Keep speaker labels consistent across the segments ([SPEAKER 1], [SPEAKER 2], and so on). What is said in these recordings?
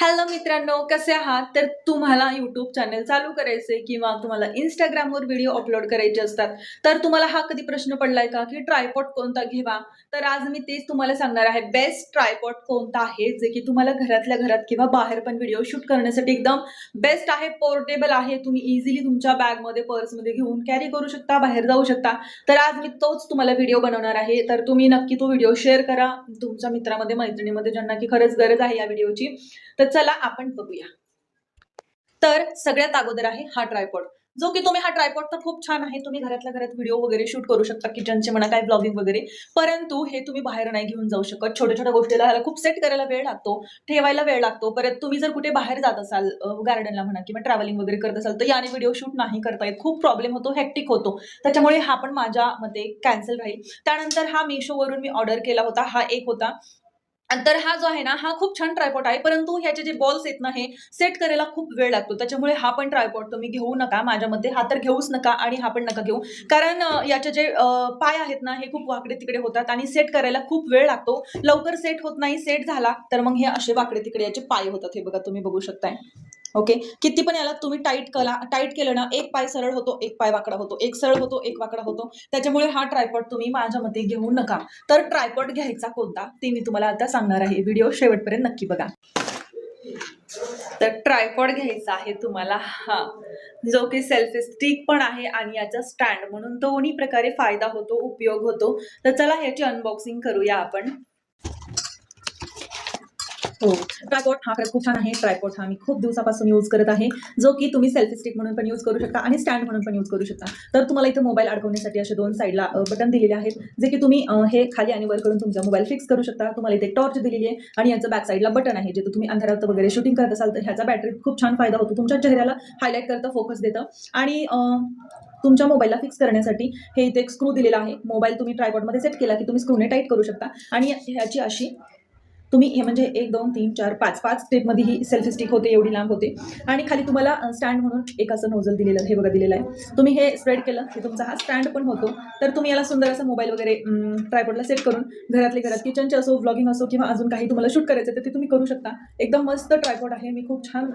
[SPEAKER 1] Hello मित्रांनो, कसे आहात? तर तुम्हाला YouTube चॅनल चालू करायचे किंवा तुम्हाला Instagramवर व्हिडिओ अपलोड करायचे असतात, तर तुम्हाला हा कधी प्रश्न पडलाय का, की ट्रायपॉड कोणता घ्यावा? तर आज मी तेच तुम्हाला सांगणार आहे. बेस्ट ट्रायपॉड कोणता आहे, जे की तुम्हाला घरातल्या घरात किंवा बाहेर पण व्हिडिओ शूट करण्यासाठी एकदम बेस्ट आहे, पोर्टेबल आहे. तुम्ही इझिली तुमच्या बॅगमध्ये, पर्समध्ये घेऊन कॅरी करू शकता, बाहेर जाऊ शकता. तर आज मी तोच तुम्हाला व्हिडिओ बनवणार आहे. तर तुम्ही नक्की तो व्हिडिओ शेअर करा तुमच्या मित्रामध्ये, मैत्रिणीमध्ये, ज्यांना की खरंच गरज आहे या व्हिडिओची. तर चला आपण बघूया. तर सगळ्यात अगोदर आहे हा ट्रायपॉड, जो की तुम्ही हा ट्रायपॉड तर खूप छान आहे. तुम्ही घरातल्या घरात व्हिडिओ वगैरे शूट करू शकता, किचनचे म्हणा, काय ब्लॉगिंग वगैरे. परंतु हे तुम्ही बाहेर नाही घेऊन जाऊ शकत. छोट्या-छोट्या गोष्टीला ह्याला खूप सेट करायला वेळ लागतो, ठेवायला वेळ लागतो. परत तुम्ही जर कुठे बाहेर जात असाल, गार्डनला म्हणा किंवा ट्रॅव्हलिंग वगैरे करत असाल, तर याने व्हिडिओ शूट नाही करता येत. खूप प्रॉब्लेम होतो, हेक्टिक होतो. त्याच्यामुळे हा पण माझ्या मते कॅन्सल राहील. त्यानंतर हा Meeshoवरून मी ऑर्डर केला होता. हा एक होता. तर हा जो आहे ना, हा खूप छान ट्रायपॉड आहे. परंतु ह्याचे जे बॉल्स आहेत ना, हे सेट करायला खूप वेळ लागतो. त्याच्यामुळे हा पण ट्रायपॉड तुम्ही घेऊ नका. माझ्या मते हा तर घेऊच नका आणि हा पण नका घेऊ. कारण याचे जे पाय आहेत ना, हे खूप वाकडे-तिकडे होतात आणि सेट करायला खूप वेळ लागतो. लवकर सेट होत नाही. सेट झाला तर मग हे असे वाकडे-तिकडे याचे पाय होतात. हे बघा, तुम्ही बघू शकताय. ओके. किती पण याला तुम्ही टाईट केलं ना, एक पाय सरळ होतो, एक पाय वाकडा होतो, एक सरळ होतो, एक वाकडा होतो. त्याच्यामुळे हा ट्रायपॉड तुम्ही माझ्या मते घेऊ नका. तर ट्रायपॉड घ्यायचा कोणता ते मी तुम्हाला आता सांगणार आहे. व्हिडिओ शेवटपर्यंत नक्की बघा. तर ट्रायपॉड घ्यायचा आहे तुम्हाला हा, जो की सेल्फी स्टिक पण आहे आणि याचा स्टँड, म्हणून दोन्ही प्रकारे फायदा होतो, उपयोग होतो. तर चला ह्याची अनबॉक्सिंग करूया आपण. हो. ट्रायपॉड हा खरंच खूप छान आहे. ट्रायपॉड हा मी खूप दिवसापासून यूज करत आहे, जो की तुम्ही सेल्फी स्टिक म्हणून पण यूज करू शकता आणि स्टँड म्हणून पण यूज करू शकता. तर तुम्हाला इथे मोबाईल अडकवण्यासाठी असे 2 साइडला बटन दिलेले आहेत, जे की तुम्ही हे खाली आणि वर करून तुमचा मोबाईल फिक्स करू शकता. तुम्हाला इथे टॉर्च दिलेली आहे आणि याचं बॅक साइडला बटन आहे, जे तुम्ही अंधारात वगैरे शूटिंग करत असाल, तर ह्याचा बॅटरीत खूप छान फायदा होतो. तुमच्या चेहऱ्याला हायलाइट करतं, फोकस देतं आणि तुमच्या मोबाईलला फिक्स करण्यासाठी हे इथे एक स्क्रू दिलेला आहे. मोबाईल तुम्ही ट्रायपॉडमध्ये सेट केला, की तुम्ही स्क्रूने टाईट करू शकता आणि ह्याची अशी तुम्ही हे म्हणजे 1, 2, 3, 4, 5 स्टेपमध्ये ही सेल्फी स्टिक होते, एवढी लांब होते आणि खाली तुम्हाला स्टँड म्हणून एक असं नोझल दिलेलं आहे. हे बघा दिलेलं आहे. तुम्ही हे स्प्रेड केलं की तुमचा हा स्टँड पण होतो. तर तुम्ही याला सुंदर असा मोबाईल वगैरे ट्रायपॉडला सेट करून घरातल्या घरात, किचनचे असो, व्लॉगिंग असो किंवा अजून काही तुम्हाला शूट करायचं तर ते तुम्ही करू शकता. एकदम मस्त ट्रायपॉड आहे. मी खूप छान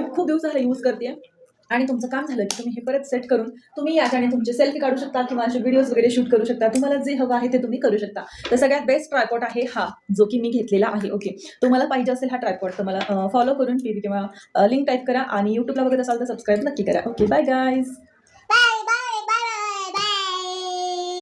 [SPEAKER 1] खूप दिवस झाले यूज करते आणि तुमचं काम झालं की तुम्ही हे परत सेट करून तुम्ही याच्याने तुमचे सेल्फी काढू शकता किंवा असे व्हिडिओज वगैरे शूट करू शकता. तुम्हाला जे हवं आहे ते तुम्ही करू शकता. तर सगळ्यात बेस्ट ट्रायपॉड आहे हा, जो की मी घेतलेला आहे. ओके. तुम्हाला पाहिजे असेल हा ट्रायपॉड तर मला फॉलो करून किंवा लिंक टाईप करा आणि YouTubeला बघत असाल तर सबस्क्राईब नक्की करा. ओके. Bye guys.